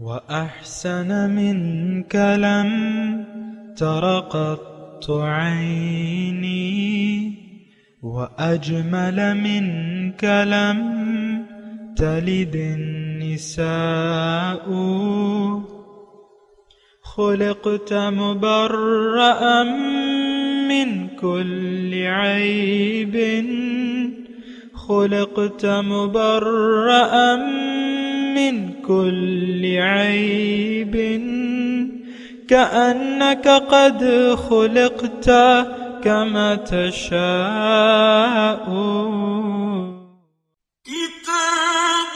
وأحسن منك لم تر قط عيني وأجمل منك لم تلد النساء خلقت مبرأ من كل عيب خلقت مبرأ من كل عيب كأنك قد خلقت كما تشاء كتاب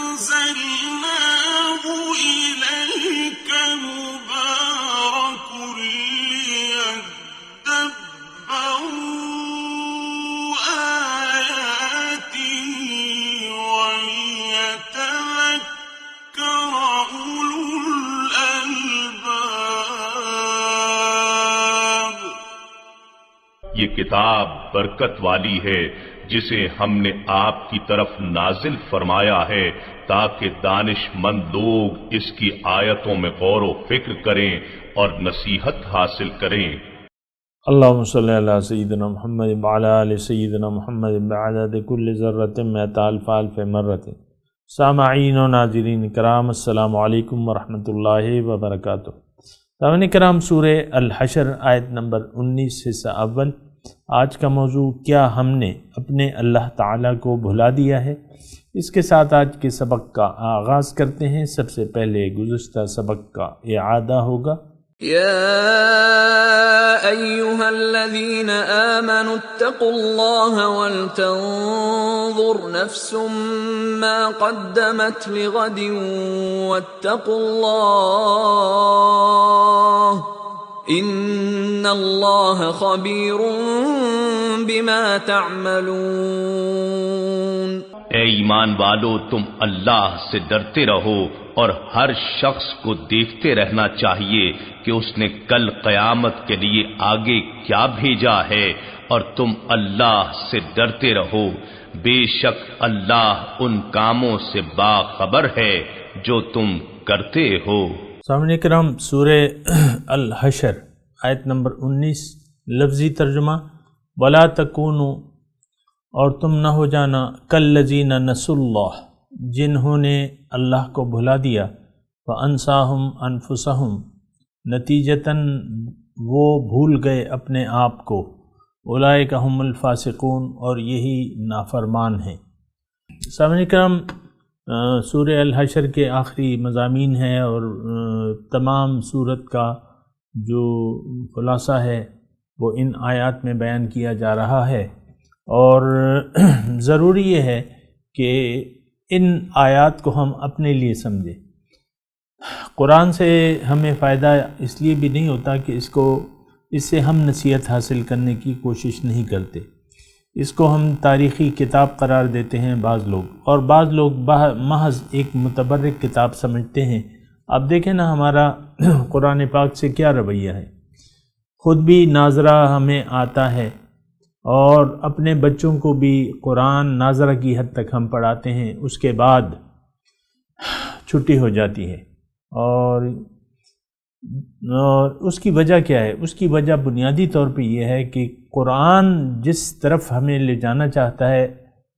أنزلناه إليك مبارك ليدبروا آياته وليتذكر أولو الألباب۔ یہ کتاب برکت والی ہے جسے ہم نے آپ کی طرف نازل فرمایا ہے تاکہ دانش مند لوگ اس کی آیتوں میں غور و فکر کریں اور نصیحت حاصل کریں۔ اللہم صلی علی سیدنا محمد وعلی آل سیدنا محمد بعدد کل ذرۃ مئۃ الف الف مرۃ۔ سامعین و ناظرین کرام، السلام علیکم ورحمۃ اللہ وبرکاتہ۔ سامعین کرام، سورہ الحشر آیت نمبر 19 حصہ اول۔ آج کا موضوع، کیا ہم نے اپنے اللہ تعالیٰ کو بھلا دیا ہے؟ اس کے ساتھ آج کے سبق کا آغاز کرتے ہیں۔ سب سے پہلے گزشتہ سبق کا اعادہ ہوگا۔ يا أيها الذين آمنوا اتقوا الله ولتنظر نفس ما قدمت لغد واتقوا الله إن الله خبير بما تعملون۔ اے ایمان والو، تم اللہ سے ڈرتے رہو اور ہر شخص کو دیکھتے رہنا چاہیے کہ اس نے کل قیامت کے لیے آگے کیا بھیجا ہے، اور تم اللہ سے ڈرتے رہو، بے شک اللہ ان کاموں سے باخبر ہے جو تم کرتے ہو۔ سامعین کرام، سورہ الحشر آیت نمبر 19، لفظی ترجمہ: وَلَا تَكُونُوا، اور تم نہ ہو جانا، کالذین نسوا اللہ، جنہوں نے اللہ کو بھلا دیا، فَأَنْسَاهُمْ أَنفُسَهُمْ، نتیجتاً وہ بھول گئے اپنے آپ کو، اولئک هم الفاسقون، اور یہی نافرمان ہیں۔ سامعین کرام، سورہ الحشر کے آخری مضامین ہیں اور تمام سورت کا جو خلاصہ ہے وہ ان آیات میں بیان کیا جا رہا ہے، اور ضروری یہ ہے کہ ان آیات کو ہم اپنے لیے سمجھیں۔ قرآن سے ہمیں فائدہ اس لیے بھی نہیں ہوتا کہ اس سے ہم نصیحت حاصل کرنے کی کوشش نہیں کرتے، اس کو ہم تاریخی کتاب قرار دیتے ہیں بعض لوگ، اور بعض لوگ محض ایک متبرک کتاب سمجھتے ہیں۔ اب دیکھیں نا ہمارا قرآن پاک سے کیا رویہ ہے۔ خود بھی ناظرہ ہمیں آتا ہے اور اپنے بچوں کو بھی قرآن ناظرہ کی حد تک ہم پڑھاتے ہیں، اس کے بعد چھٹی ہو جاتی ہے۔ اور اس کی وجہ کیا ہے؟ اس کی وجہ بنیادی طور پہ یہ ہے کہ قرآن جس طرف ہمیں لے جانا چاہتا ہے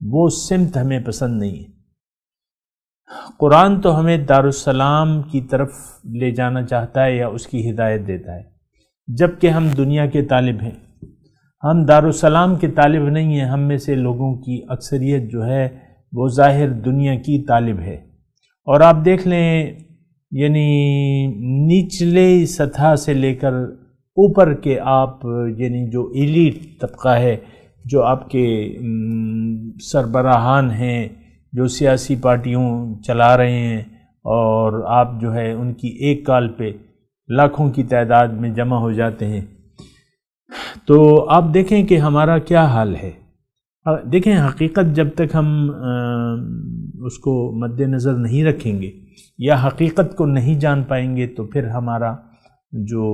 وہ سمت ہمیں پسند نہیں ہے۔ قرآن تو ہمیں دارالسلام کی طرف لے جانا چاہتا ہے یا اس کی ہدایت دیتا ہے، جبکہ ہم دنیا کے طالب ہیں، ہم دارالسلام کے طالب نہیں ہیں۔ ہم میں سے لوگوں کی اکثریت جو ہے وہ ظاہر دنیا کی طالب ہے، اور آپ دیکھ لیں یعنی نچلے سطح سے لے کر اوپر کے آپ یعنی جو ایلیٹ طبقہ ہے، جو آپ کے سربراہان ہیں، جو سیاسی پارٹیوں چلا رہے ہیں، اور آپ جو ہے ان کی ایک کال پہ لاکھوں کی تعداد میں جمع ہو جاتے ہیں، تو آپ دیکھیں کہ ہمارا کیا حال ہے۔ دیکھیں، حقیقت جب تک ہم اس کو مد نظر نہیں رکھیں گے یا حقیقت کو نہیں جان پائیں گے تو پھر ہمارا جو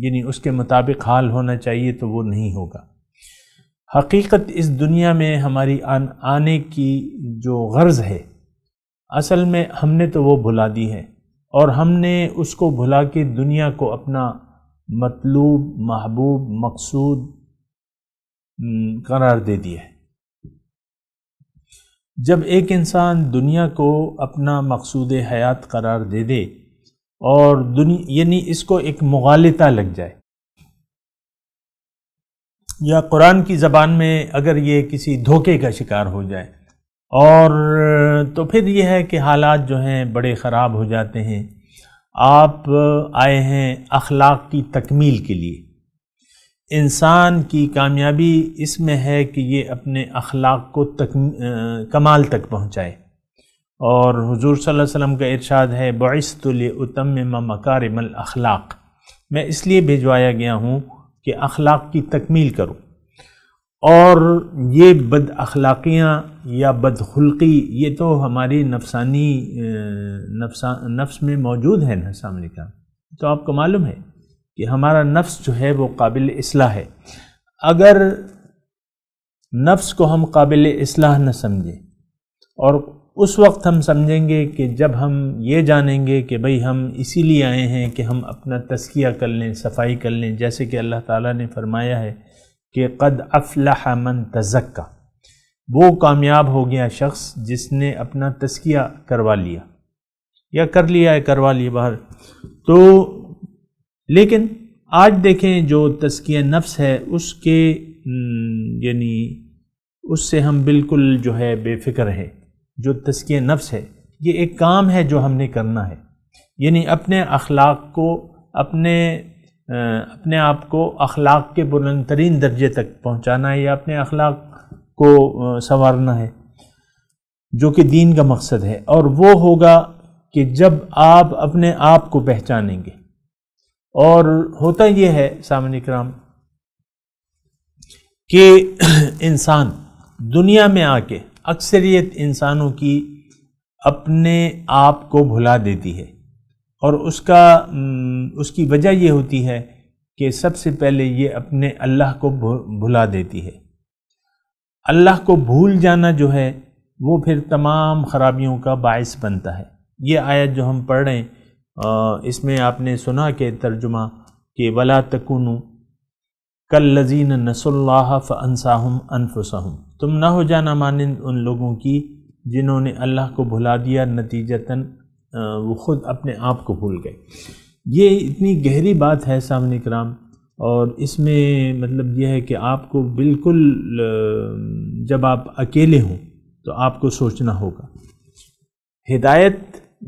یعنی اس کے مطابق حال ہونا چاہیے تو وہ نہیں ہوگا۔ حقیقت اس دنیا میں ہماری آنے کی جو غرض ہے، اصل میں ہم نے تو وہ بھلا دی ہے، اور ہم نے اس کو بھلا کے دنیا کو اپنا مطلوب، محبوب، مقصود قرار دے دیا ہے۔ جب ایک انسان دنیا کو اپنا مقصود حیات قرار دے دے اور یعنی اس کو ایک مغالطہ لگ جائے، یا قرآن کی زبان میں اگر یہ کسی دھوکے کا شکار ہو جائے، اور تو پھر یہ ہے کہ حالات جو ہیں بڑے خراب ہو جاتے ہیں۔ آپ آئے ہیں اخلاق کی تکمیل کے لیے۔ انسان کی کامیابی اس میں ہے کہ یہ اپنے اخلاق کو کمال تک پہنچائے، اور حضور صلی اللہ علیہ وسلم کا ارشاد ہے بعثت لأتمم مکارم الاخلاق، میں اس لیے بھیجوایا گیا ہوں کہ اخلاق کی تکمیل کروں۔ اور یہ بد اخلاقیاں یا بدخلقی یہ تو ہماری نفسانی نفس میں موجود ہے نا سامنے کا، تو آپ کو معلوم ہے کہ ہمارا نفس جو ہے وہ قابل اصلاح ہے۔ اگر نفس کو ہم قابل اصلاح نہ سمجھیں، اور اس وقت ہم سمجھیں گے کہ جب ہم یہ جانیں گے کہ بھئی ہم اسی لیے آئے ہیں کہ ہم اپنا تزکیہ کر لیں، صفائی کر لیں، جیسے کہ اللہ تعالیٰ نے فرمایا ہے کہ قد افلح من تزکا، وہ کامیاب ہو گیا شخص جس نے اپنا تزکیہ کروا لیا یا کر لیا ہے، کروا لیا باہر۔ تو لیکن آج دیکھیں جو تزکیہ نفس ہے اس کے یعنی اس سے ہم بالکل جو ہے بے فکر ہے۔ جو تزکیہ نفس ہے یہ ایک کام ہے جو ہم نے کرنا ہے، یعنی اپنے اخلاق کو اپنے آپ کو اخلاق کے بلند ترین درجے تک پہنچانا ہے، یا اپنے اخلاق کو سنوارنا ہے، جو کہ دین کا مقصد ہے۔ اور وہ ہوگا کہ جب آپ اپنے آپ کو پہچانیں گے۔ اور ہوتا یہ ہے سامعین کرام کہ انسان دنیا میں آ کے اکثریت انسانوں کی اپنے آپ کو بھلا دیتی ہے، اور اس کی وجہ یہ ہوتی ہے کہ سب سے پہلے یہ اپنے اللہ کو بھلا دیتی ہے۔ اللہ کو بھول جانا جو ہے وہ پھر تمام خرابیوں کا باعث بنتا ہے۔ یہ آیت جو ہم پڑھ رہے ہیں اس میں آپ نے سنا کہ ترجمہ کہ وَلَا تَكُونُوا كَالَّذِينَ نَسُوا اللَّهَ فَأَنسَاهُمْ أَنفُسَهُمْ، تم نہ ہو جانا مانند ان لوگوں کی جنہوں نے اللہ کو بھلا دیا، نتیجتاً وہ خود اپنے آپ کو بھول گئے۔ یہ اتنی گہری بات ہے سامعین کرام، اور اس میں مطلب یہ ہے کہ آپ کو بالکل جب آپ اکیلے ہوں تو آپ کو سوچنا ہوگا۔ ہدایت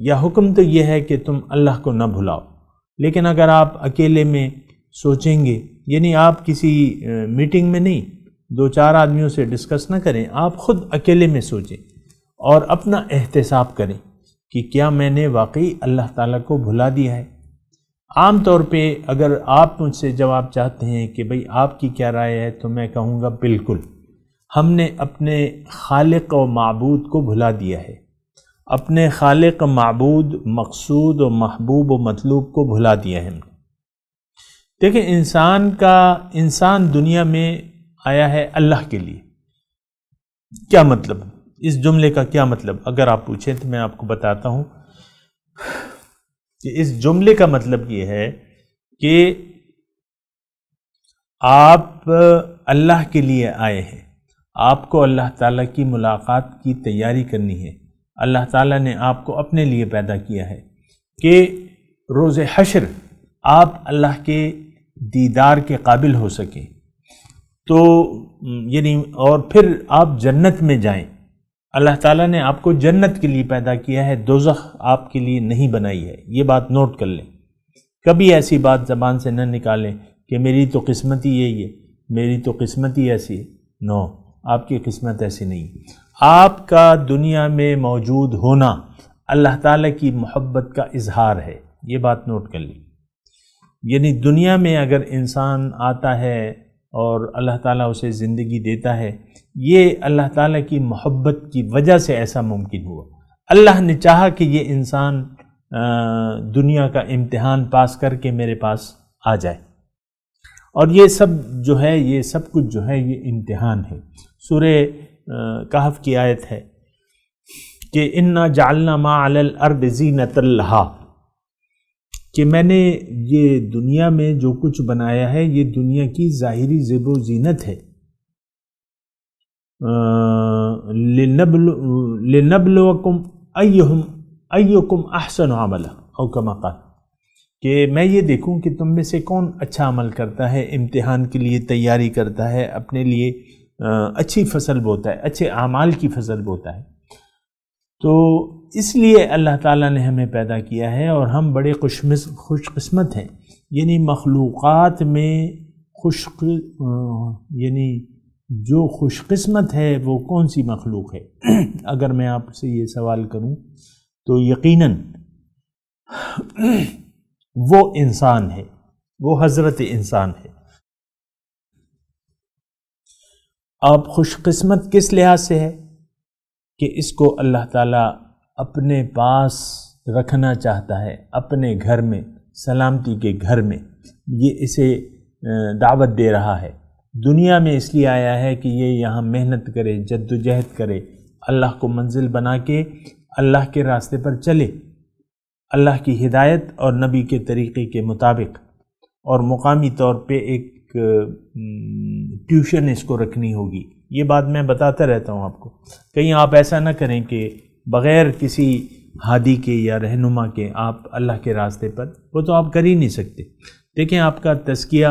یا حکم تو یہ ہے کہ تم اللہ کو نہ بھلاؤ، لیکن اگر آپ اکیلے میں سوچیں گے، یعنی آپ کسی میٹنگ میں نہیں، دو چار آدمیوں سے ڈسکس نہ کریں، آپ خود اکیلے میں سوچیں اور اپنا احتساب کریں کہ کیا میں نے واقعی اللہ تعالیٰ کو بھلا دیا ہے۔ عام طور پہ اگر آپ مجھ سے جواب چاہتے ہیں کہ بھئی آپ کی کیا رائے ہے، تو میں کہوں گا بالکل ہم نے اپنے خالق و معبود کو بھلا دیا ہے، اپنے خالق، معبود، مقصود و محبوب و مطلوب کو بھلا دیا ہے ہم نے۔ دیکھیں انسان دنیا میں آیا ہے اللہ کے لیے۔ کیا مطلب اس جملے کا؟ کیا مطلب اگر آپ پوچھیں تو میں آپ کو بتاتا ہوں کہ اس جملے کا مطلب یہ ہے کہ آپ اللہ کے لیے آئے ہیں، آپ کو اللہ تعالیٰ کی ملاقات کی تیاری کرنی ہے۔ اللہ تعالیٰ نے آپ کو اپنے لیے پیدا کیا ہے کہ روز حشر آپ اللہ کے دیدار کے قابل ہو سکیں، تو یعنی اور پھر آپ جنت میں جائیں۔ اللہ تعالیٰ نے آپ کو جنت کے لیے پیدا کیا ہے، دوزخ آپ کے لیے نہیں بنائی ہے۔ یہ بات نوٹ کر لیں، کبھی ایسی بات زبان سے نہ نکالیں کہ میری تو قسمت ہی یہی ہے، میری تو قسمت ہی ایسی ہے۔ نو، آپ کی قسمت ایسی نہیں۔ آپ کا دنیا میں موجود ہونا اللہ تعالیٰ کی محبت کا اظہار ہے، یہ بات نوٹ کر لیں۔ یعنی دنیا میں اگر انسان آتا ہے اور اللہ تعالیٰ اسے زندگی دیتا ہے، یہ اللہ تعالیٰ کی محبت کی وجہ سے ایسا ممکن ہوا۔ اللہ نے چاہا کہ یہ انسان دنیا کا امتحان پاس کر کے میرے پاس آ جائے، اور یہ سب جو ہے، یہ سب کچھ جو ہے یہ امتحان ہے۔ سورہ کہف کی آیت ہے کہ انا جعلنا ما علی الارض زینۃ لہا، کہ میں نے یہ دنیا میں جو کچھ بنایا ہے یہ دنیا کی ظاہری زیب و زینت ہے، لنبلوکم ایکم احسن عملا او کما قال، کہ میں یہ دیکھوں کہ تم میں سے کون اچھا عمل کرتا ہے، امتحان کے لیے تیاری کرتا ہے، اپنے لیے اچھی فصل بوتا ہے، اچھے اعمال کی فصل بوتا ہے۔ تو اس لیے اللہ تعالیٰ نے ہمیں پیدا کیا ہے اور ہم بڑے خوش قسمت ہیں، یعنی مخلوقات میں یعنی جو خوش قسمت ہے وہ کون سی مخلوق ہے؟ اگر میں آپ سے یہ سوال کروں تو یقیناً وہ انسان ہے، وہ حضرت انسان ہے۔ آپ خوش قسمت کس لحاظ سے ہے کہ اس کو اللہ تعالیٰ اپنے پاس رکھنا چاہتا ہے، اپنے گھر میں، سلامتی کے گھر میں یہ اسے دعوت دے رہا ہے۔ دنیا میں اس لیے آیا ہے کہ یہ یہاں محنت کرے، جد و جہد کرے، اللہ کو منزل بنا کے اللہ کے راستے پر چلے، اللہ کی ہدایت اور نبی کے طریقے کے مطابق، اور مقامی طور پہ ایک ٹیوشن اس کو رکھنی ہوگی۔ یہ بات میں بتاتا رہتا ہوں آپ کو، کہیں آپ ایسا نہ کریں کہ بغیر کسی ہادی کے یا رہنما کے آپ اللہ کے راستے پر، وہ تو آپ کر ہی نہیں سکتے۔ دیکھیں آپ کا تزکیہ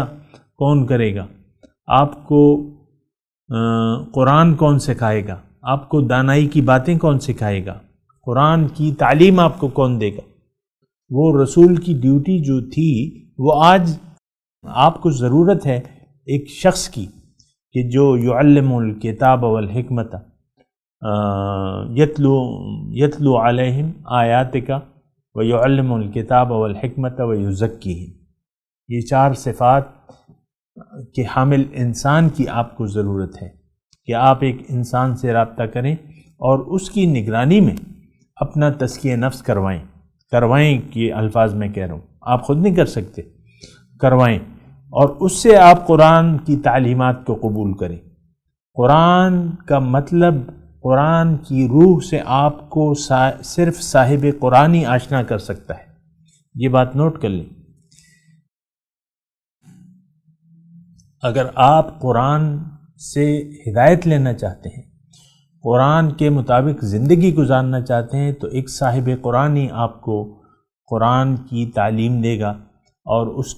کون کرے گا؟ آپ کو قرآن کون سکھائے گا؟ آپ کو دانائی کی باتیں کون سکھائے گا؟ قرآن کی تعلیم آپ کو کون دے گا؟ وہ رسول کی ڈیوٹی جو تھی وہ آج آپ کو ضرورت ہے ایک شخص کی کہ جو یعلم الکتاب والحکمت یتلو علیہم آیاتک ویعلم الکتاب والحکمت ویزکیہم، یہ چار صفات کے حامل انسان کی آپ کو ضرورت ہے کہ آپ ایک انسان سے رابطہ کریں اور اس کی نگرانی میں اپنا تزکیہ نفس کروائیں کہ الفاظ میں کہہ رہا ہوں، آپ خود نہیں کر سکتے، کروائیں، اور اس سے آپ قرآن کی تعلیمات کو قبول کریں۔ قرآن کا مطلب، قرآن کی روح سے آپ کو صرف صاحب قرآنی آشنا کر سکتا ہے، یہ بات نوٹ کر لیں۔ اگر آپ قرآن سے ہدایت لینا چاہتے ہیں، قرآن کے مطابق زندگی گزارنا چاہتے ہیں، تو ایک صاحب قرآنی آپ کو قرآن کی تعلیم دے گا اور اس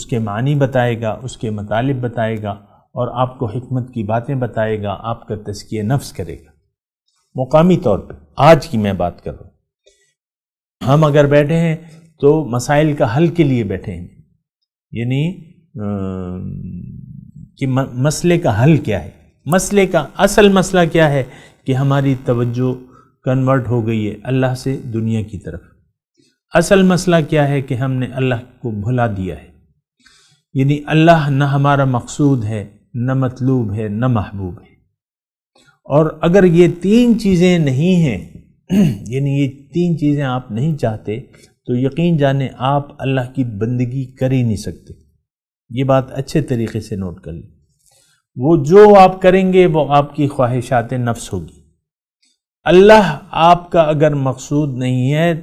کے معنی بتائے گا، اس کے مطالب بتائے گا، اور آپ کو حکمت کی باتیں بتائے گا، آپ کا تزکیہ نفس کرے گا۔ مقامی طور پہ آج کی میں بات کر رہا ہوں، ہم اگر بیٹھے ہیں تو مسائل کا حل کے لیے بیٹھے ہیں، یعنی کہ مسئلے کا حل کیا ہے، مسئلے کا اصل مسئلہ کیا ہے کہ ہماری توجہ کنورٹ ہو گئی ہے اللہ سے دنیا کی طرف۔ اصل مسئلہ کیا ہے کہ ہم نے اللہ کو بھلا دیا ہے، یعنی اللہ نہ ہمارا مقصود ہے، نہ مطلوب ہے، نہ محبوب ہے۔ اور اگر یہ تین چیزیں نہیں ہیں، یعنی یہ تین چیزیں آپ نہیں چاہتے، تو یقین جانیں آپ اللہ کی بندگی کر ہی نہیں سکتے۔ یہ بات اچھے طریقے سے نوٹ کر لیں۔ وہ جو آپ کریں گے وہ آپ کی خواہشات نفس ہوگی۔ اللہ آپ کا اگر مقصود نہیں ہے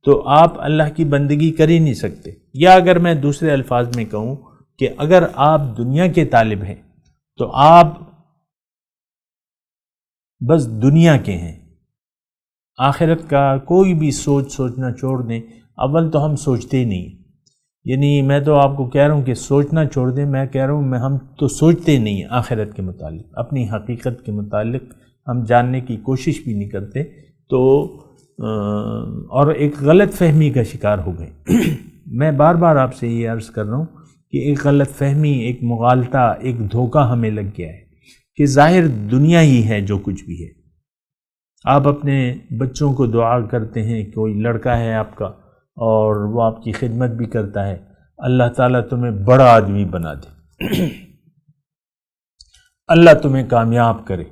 تو آپ اللہ کی بندگی کر ہی نہیں سکتے۔ یا اگر میں دوسرے الفاظ میں کہوں کہ اگر آپ دنیا کے طالب ہیں تو آپ بس دنیا کے ہیں، آخرت کا کوئی بھی سوچنا چھوڑ دیں۔ اول تو ہم سوچتے ہی نہیں، یعنی میں تو آپ کو کہہ رہا ہوں کہ سوچنا چھوڑ دیں، میں کہہ رہا ہوں ہم تو سوچتے ہی نہیں آخرت کے متعلق، اپنی حقیقت کے متعلق ہم جاننے کی کوشش بھی نہیں کرتے، تو اور ایک غلط فہمی کا شکار ہو گئے۔ میں بار بار آپ سے یہ عرض کر رہا ہوں کہ ایک غلط فہمی، ایک مغالطہ، ایک دھوکہ ہمیں لگ گیا ہے کہ ظاہر دنیا ہی ہے جو کچھ بھی ہے۔ آپ اپنے بچوں کو دعا کرتے ہیں، کوئی لڑکا ہے آپ کا اور وہ آپ کی خدمت بھی کرتا ہے، اللہ تعالیٰ تمہیں بڑا آدمی بنا دے، اللہ تمہیں کامیاب کرے۔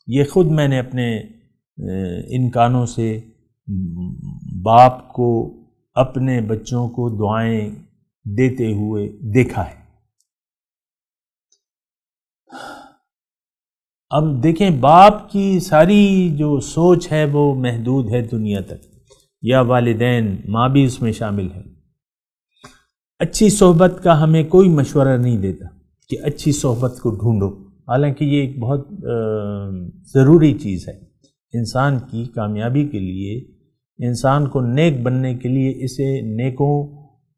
یہ خود میں نے اپنے ان کانوں سے باپ کو اپنے بچوں کو دعائیں دیتے ہوئے دیکھا ہے۔ اب دیکھیں باپ کی ساری جو سوچ ہے وہ محدود ہے دنیا تک، یا والدین ماں بھی اس میں شامل ہے. اچھی صحبت کا ہمیں کوئی مشورہ نہیں دیتا کہ اچھی صحبت کو ڈھونڈو، حالانکہ یہ ایک بہت ضروری چیز ہے انسان کی کامیابی کے لیے، انسان کو نیک بننے کے لیے اسے نیکوں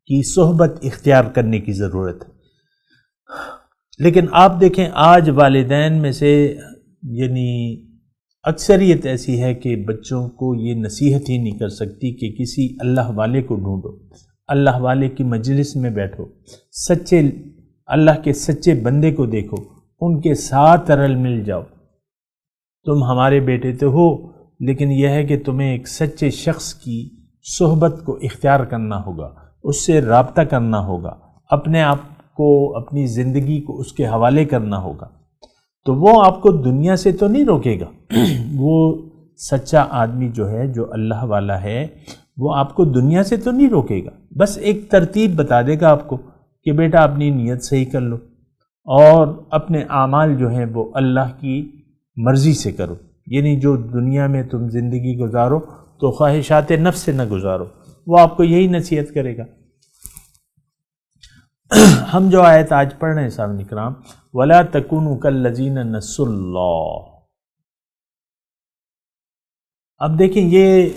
کی صحبت اختیار کرنے کی ضرورت ہے. لیکن آپ دیکھیں آج والدین میں سے یعنی اکثریت ایسی ہے کہ بچوں کو یہ نصیحت ہی نہیں کر سکتی کہ کسی اللہ والے کو ڈھونڈو، اللہ والے کی مجلس میں بیٹھو، سچے اللہ کے سچے بندے کو دیکھو، ان کے ساتھ رل مل جاؤ. تم ہمارے بیٹے تو ہو، لیکن یہ ہے کہ تمہیں ایک سچے شخص کی صحبت کو اختیار کرنا ہوگا، اس سے رابطہ کرنا ہوگا، اپنے آپ کو، اپنی زندگی کو اس کے حوالے کرنا ہوگا. تو وہ آپ کو دنیا سے تو نہیں روکے گا. وہ سچا آدمی جو ہے، جو اللہ والا ہے، وہ آپ کو دنیا سے تو نہیں روکے گا، بس ایک ترتیب بتا دے گا آپ کو کہ بیٹا اپنی نیت صحیح کر لو اور اپنے اعمال جو ہیں وہ اللہ کی مرضی سے کرو. یعنی جو دنیا میں تم زندگی گزارو تو خواہشات نفس سے نہ گزارو، وہ آپ کو یہی نصیحت کرے گا. ہم جو آیت آج پڑھ رہے ہیں سامعین کرام، وَلَا تَكُونُوا كَالَّذِينَ نَسُوا اللَّهَ. اب دیکھیں یہ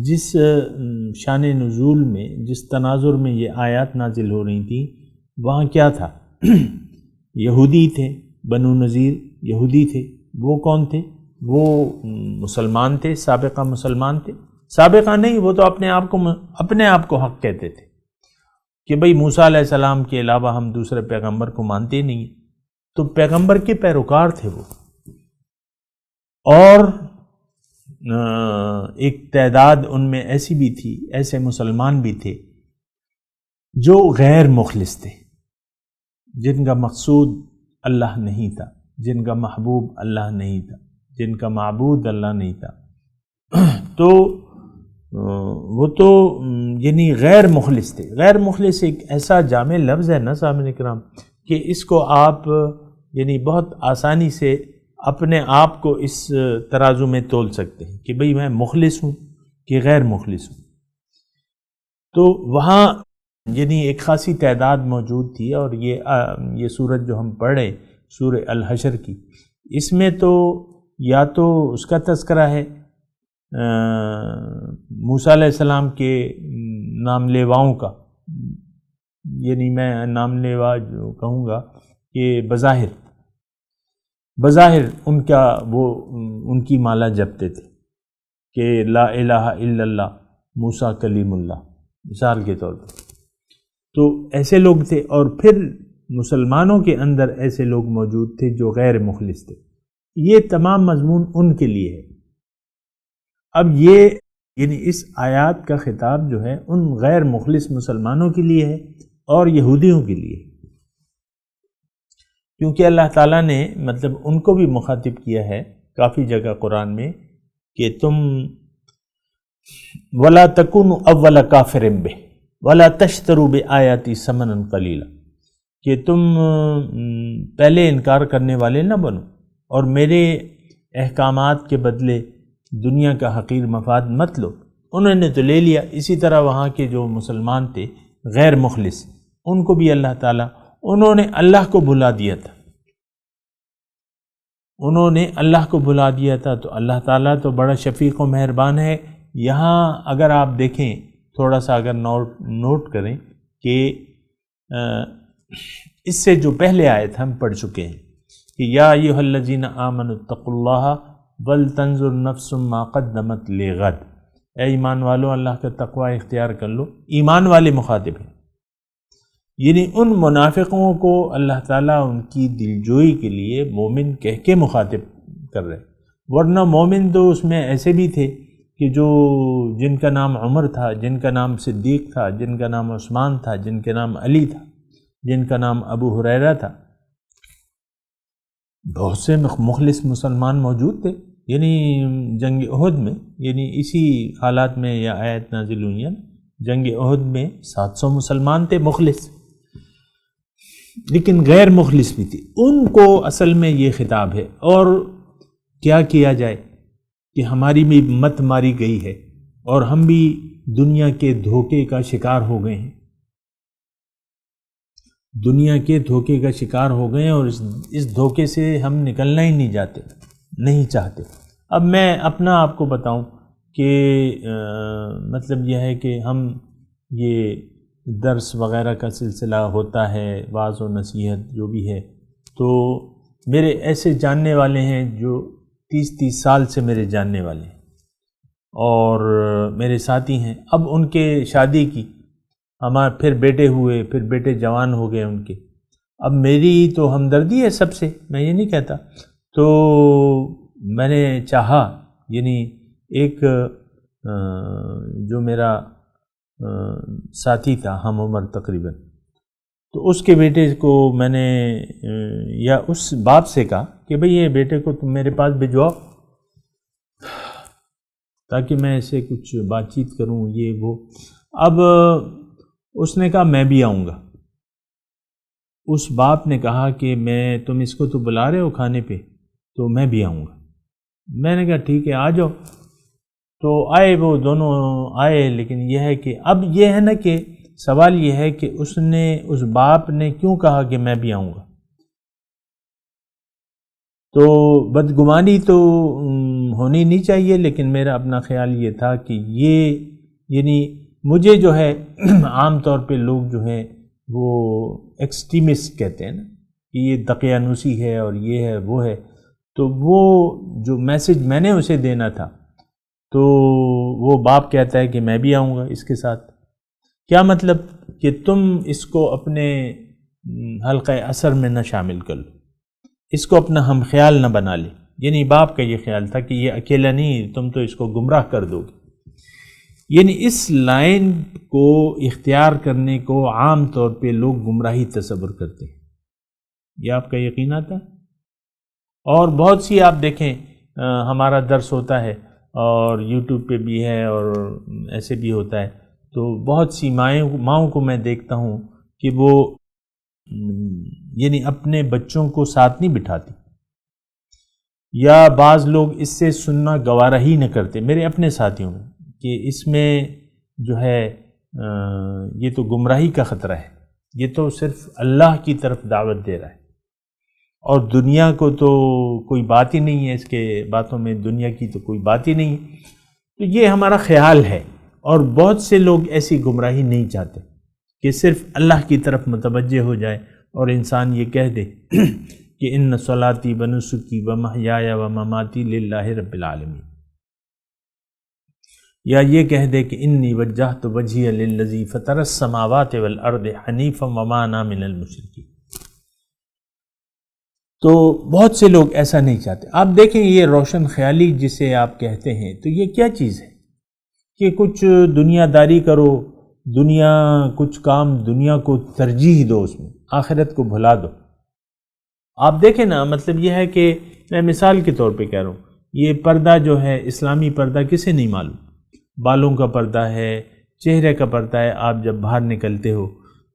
جس شان نزول میں، جس تناظر میں یہ آیات نازل ہو رہی تھیں، وہاں کیا تھا؟ یہودی تھے، بنو نذیر یہودی تھے. وہ کون تھے؟ وہ مسلمان تھے، سابقہ مسلمان تھے. سابقہ نہیں، وہ تو اپنے آپ کو حق کہتے تھے کہ بھئی موسیٰ علیہ السلام کے علاوہ ہم دوسرے پیغمبر کو مانتے نہیں ہیں. تو پیغمبر کے پیروکار تھے وہ، اور ایک تعداد ان میں ایسی بھی تھی، ایسے مسلمان بھی تھے جو غیر مخلص تھے، جن کا مقصود اللہ نہیں تھا، جن کا محبوب اللہ نہیں تھا، جن کا معبود اللہ نہیں تھا. تو وہ تو یعنی غیر مخلص تھے. غیر مخلص ایک ایسا جامع لفظ ہے نا سامعین کرام کہ اس کو آپ یعنی بہت آسانی سے اپنے آپ کو اس ترازو میں تول سکتے ہیں کہ بھئی میں مخلص ہوں کہ غیر مخلص ہوں. تو وہاں یعنی ایک خاصی تعداد موجود تھی. اور یہ سورت جو ہم پڑھ رہے سورہ الحشر کی، اس میں تو یا تو اس کا تذکرہ ہے موسیٰ علیہ السلام کے نام لیواؤں کا، یعنی میں نام لیوا جو کہوں گا کہ بظاہر ان کا وہ ان کی مالا جپتے تھے کہ لا الہ الا اللہ موسیٰ کلیم اللہ مثال کے طور پر. تو ایسے لوگ تھے. اور پھر مسلمانوں کے اندر ایسے لوگ موجود تھے جو غیر مخلص تھے. یہ تمام مضمون ان کے لیے ہے. اب یہ یعنی اس آیات کا خطاب جو ہے ان غیر مخلص مسلمانوں کے لیے ہے اور یہودیوں کے لیے، کیونکہ اللہ تعالیٰ نے مطلب ان کو بھی مخاطب کیا ہے کافی جگہ قرآن میں کہ تم وَلَا تَكُونُوا أَوَّلَ كَافِرٍ بِهِ وَلَا تَشْتَرُوا بِآيَاتِي ثَمَنًا قَلِيلًا، کہ تم پہلے انکار کرنے والے نہ بنو اور میرے احکامات کے بدلے دنیا کا حقیر مفاد مت لو. انہوں نے تو لے لیا. اسی طرح وہاں کے جو مسلمان تھے غیر مخلص، ان کو بھی اللہ تعالیٰ، انہوں نے اللہ کو بھلا دیا تھا. انہوں نے اللہ کو بھلا دیا تھا. تو اللہ تعالیٰ تو بڑا شفیق و مہربان ہے. یہاں اگر آپ دیکھیں تھوڑا سا اگر نوٹ کریں کہ اس سے جو پہلے آیت ہم پڑھ چکے ہیں کہ یا ایھا الذین آمنوا اتقوا اللہ ولتنظر نفس ما قدمت لغد، اے ایمان والو اللہ کا تقوی اختیار کر لو. ایمان والے مخاطب ہیں، یعنی ان منافقوں کو اللہ تعالیٰ ان کی دلجوئی کے لیے مومن کہہ کے مخاطب کر رہے. ورنہ مومن تو اس میں ایسے بھی تھے کہ جن کا نام عمر تھا، جن کا نام صدیق تھا، جن کا نام عثمان تھا، جن کا نام علی تھا، جن کا نام ابو ہریرہ تھا. بہت سے مخلص مسلمان موجود تھے. یعنی جنگ احد میں، یعنی اسی حالات میں یہ آیت نازل ہوئی ہیں، جنگ احد میں 700 مسلمان تھے مخلص. لیکن غیر مخلص بھی تھی، ان کو اصل میں یہ خطاب ہے۔ اور کیا کیا جائے کہ ہماری بھی مت ماری گئی ہے اور ہم بھی دنیا کے دھوکے کا شکار ہو گئے ہیں، دنیا کے دھوکے کا شکار ہو گئے ہیں، اور اس دھوکے سے ہم نکلنا ہی نہیں چاہتے۔ اب میں اپنا آپ کو بتاؤں کہ مطلب یہ ہے کہ ہم یہ درس وغیرہ کا سلسلہ ہوتا ہے، واعظ و نصیحت جو بھی ہے، تو میرے ایسے جاننے والے ہیں جو 30 سال سے میرے جاننے والے ہیں اور میرے ساتھی ہیں۔ اب ان کے شادی کی، ہمارے پھر بیٹے ہوئے، پھر بیٹے جوان ہو گئے ان کے، اب میری تو ہمدردی ہے سب سے، میں یہ نہیں کہتا، تو میں نے چاہا، یعنی ایک جو میرا ساتھی تھا ہم عمر تقریباً، تو اس کے بیٹے کو میں نے یا اس باپ سے کہا کہ بھئی یہ بیٹے کو تم میرے پاس بھجواؤ تاکہ میں اسے کچھ بات چیت کروں، یہ وہ۔ اب اس نے کہا میں بھی آؤں گا۔ اس باپ نے کہا کہ تم اس کو تو بلا رہے ہو کھانے پہ، تو میں بھی آؤں گا۔ میں نے کہا ٹھیک ہے آ جاؤ، تو آئے، وہ دونوں آئے۔ لیکن یہ ہے کہ اب یہ ہے نا کہ سوال یہ ہے کہ اس باپ نے کیوں کہا کہ میں بھی آؤں گا؟ تو بدگمانی تو ہونی نہیں چاہیے، لیکن میرا اپنا خیال یہ تھا کہ یہ یعنی مجھے جو ہے عام طور پہ لوگ جو ہے وہ ایکسٹریمسٹ کہتے ہیں نا کہ یہ دقیانوسی ہے اور یہ ہے وہ ہے، تو وہ جو میسج میں نے اسے دینا تھا، تو وہ باپ کہتا ہے کہ میں بھی آؤں گا اس کے ساتھ۔ کیا مطلب کہ تم اس کو اپنے حلقہ اثر میں نہ شامل کر لو، اس کو اپنا ہم خیال نہ بنا لے۔ یعنی باپ کا یہ خیال تھا کہ یہ اکیلا نہیں، تم تو اس کو گمراہ کر دو گے۔ یعنی اس لائن کو اختیار کرنے کو عام طور پہ لوگ گمراہی تصور کرتے ہیں، یہ آپ کا یقین آتا ہے؟ اور بہت سی آپ دیکھیں ہمارا درس ہوتا ہے اور یوٹیوب پہ بھی ہے اور ایسے بھی ہوتا ہے، تو بہت سی ماؤں کو میں دیکھتا ہوں کہ وہ یعنی اپنے بچوں کو ساتھ نہیں بٹھاتی، یا بعض لوگ اس سے سننا گوارا ہی نہ کرتے، میرے اپنے ساتھیوں میں، کہ اس میں جو ہے یہ تو گمراہی کا خطرہ ہے، یہ تو صرف اللہ کی طرف دعوت دے رہا ہے، اور دنیا کو تو کوئی بات ہی نہیں ہے، اس کے باتوں میں دنیا کی تو کوئی بات ہی نہیں ہے۔ تو یہ ہمارا خیال ہے، اور بہت سے لوگ ایسی گمراہی نہیں چاہتے کہ صرف اللہ کی طرف متوجہ ہو جائے اور انسان یہ کہہ دے کہ ان صلاتی ونسکی ومحیای ومماتی للہ رب العالمین، یا یہ کہہ دے کہ انی وجہت وجہی للذی فطر السماوات والارض حنیفا وما انا من المشرکین۔ تو بہت سے لوگ ایسا نہیں چاہتے۔ آپ دیکھیں یہ روشن خیالی جسے آپ کہتے ہیں، تو یہ کیا چیز ہے کہ کچھ دنیا داری کرو، کچھ کام دنیا کو ترجیح دو، اس میں آخرت کو بھلا دو۔ آپ دیکھیں نا، مطلب یہ ہے کہ میں مثال کے طور پہ کہہ رہا ہوں، یہ پردہ جو ہے اسلامی پردہ کسے نہیں معلوم؟ بالوں کا پردہ ہے، چہرے کا پردہ ہے، آپ جب باہر نکلتے ہو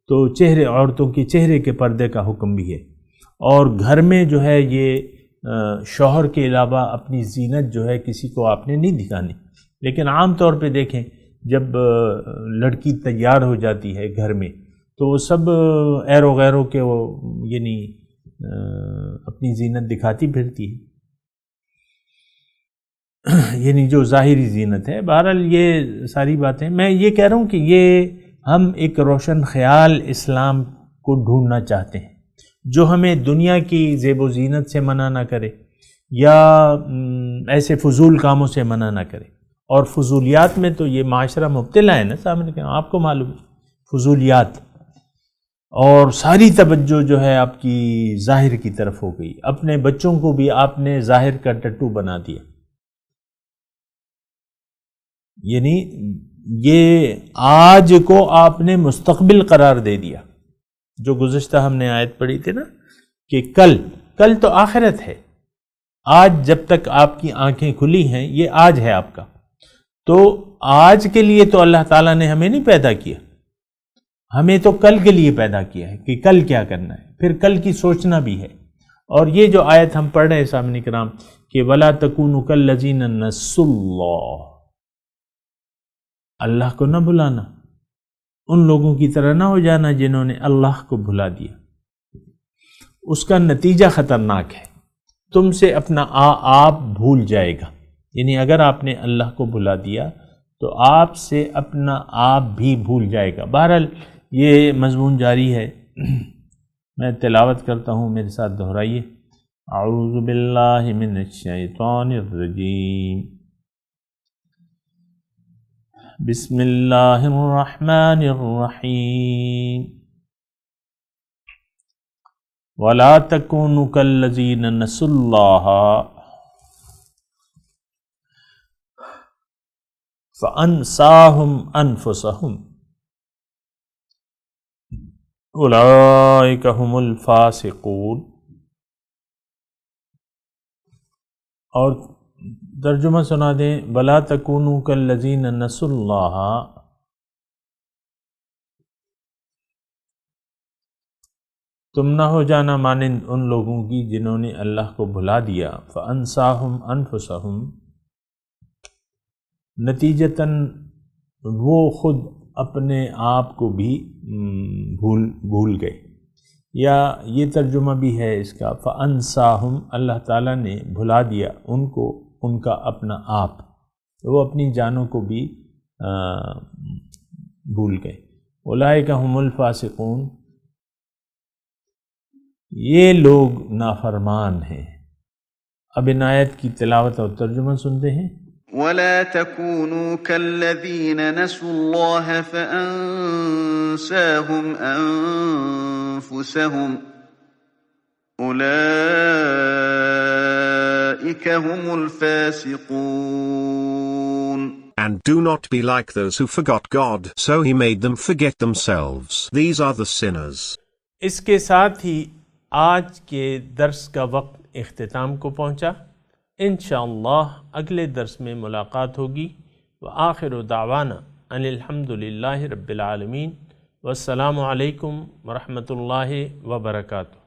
تو عورتوں کے چہرے کے پردے کا حکم بھی ہے، اور گھر میں جو ہے یہ شوہر کے علاوہ اپنی زینت جو ہے کسی کو آپ نے نہیں دکھانی۔ لیکن عام طور پہ دیکھیں جب لڑکی تیار ہو جاتی ہے گھر میں تو وہ سب ایرو غیروں کے وہ یعنی اپنی زینت دکھاتی پھرتی ہے، یعنی جو ظاہری زینت ہے۔ بہرحال یہ ساری باتیں میں یہ کہہ رہا ہوں کہ یہ ہم ایک روشن خیال اسلام کو ڈھونڈنا چاہتے ہیں جو ہمیں دنیا کی زیب و زینت سے منع نہ کرے یا ایسے فضول کاموں سے منع نہ کرے۔ اور فضولیات میں تو یہ معاشرہ مبتلا ہے نا، سامنے کہ آپ کو معلوم ہے فضولیات، اور ساری توجہ جو ہے آپ کی ظاہر کی طرف ہو گئی۔ اپنے بچوں کو بھی آپ نے ظاہر کا ٹٹو بنا دیا، یعنی یہ آج کو آپ نے مستقبل قرار دے دیا۔ جو گزشتہ ہم نے آیت پڑھی تھی نا کہ کل تو آخرت ہے، آج جب تک آپ کی آنکھیں کھلی ہیں یہ آج ہے آپ کا، تو آج کے لیے تو اللہ تعالیٰ نے ہمیں نہیں پیدا کیا، ہمیں تو کل کے لیے پیدا کیا ہے کہ کل کیا کرنا ہے، پھر کل کی سوچنا بھی ہے۔ اور یہ جو آیت ہم پڑھ رہے ہیں سامعین کرام کہ وَلَا تَكُونُوا كَالَّذِينَ نَسُوا اللَّهَ، اللہ کو نہ بھلانا، ان لوگوں کی طرح نہ ہو جانا جنہوں نے اللہ کو بھلا دیا۔ اس کا نتیجہ خطرناک ہے، تم سے اپنا آپ بھول جائے گا، یعنی اگر آپ نے اللہ کو بھلا دیا تو آپ سے اپنا آپ بھی بھول جائے گا۔ بہرحال یہ مضمون جاری ہے، میں تلاوت کرتا ہوں، میرے ساتھ دہرائیے۔ اعوذ باللہ من الشیطان الرجیم، بسم اللہ الرحمن الرحیم، وَلَا تَكُونُوا كَالَّذِينَ نَسُوا اللَّهَ فَأَنْسَاهُمْ أَنفُسَهُمْ أُولَئِكَ هُمُ الْفَاسِقُونَ۔ اور ترجمہ سنا دیں، وَلَا تَكُونُوا كَالَّذِينَ نَسُوا اللَّهَ، تم نہ ہو جانا مانند ان لوگوں کی جنہوں نے اللہ کو بھلا دیا، فَأَنْسَاهُمْ أَنفُسَهُمْ، نتیجتاً وہ خود اپنے آپ کو بھی بھول گئے۔ یا یہ ترجمہ بھی ہے اس کا، فَأَنْسَاهُمْ، اللہ تعالیٰ نے بھلا دیا ان کو ان کا اپنا آپ، وہ اپنی جانوں کو بھی بھول گئے۔ اولئک هم الفاسقون، یہ لوگ نافرمان ہیں۔ اب ان آیت کی تلاوت اور ترجمہ سنتے ہیں۔ وَلَا تَكُونُوا كَالَّذِينَ نَسُوا اللَّهَ فَأَنْسَاهُمْ أَنفُسَهُمْ أُولَئِكَ هُمُ الْفَاسِقُونَ۔ And do not be like those who forgot God, so he made them forget themselves. These are the sinners. اس کے ساتھ ہی آج کے درس کا وقت اختتام کو پہنچا۔ انشاءاللہ اگلے درس میں ملاقات ہوگی۔ وآخر دعوانا ان الحمدللہ رب العالمین، والسلام علیکم ورحمۃ اللہ وبرکاتہ۔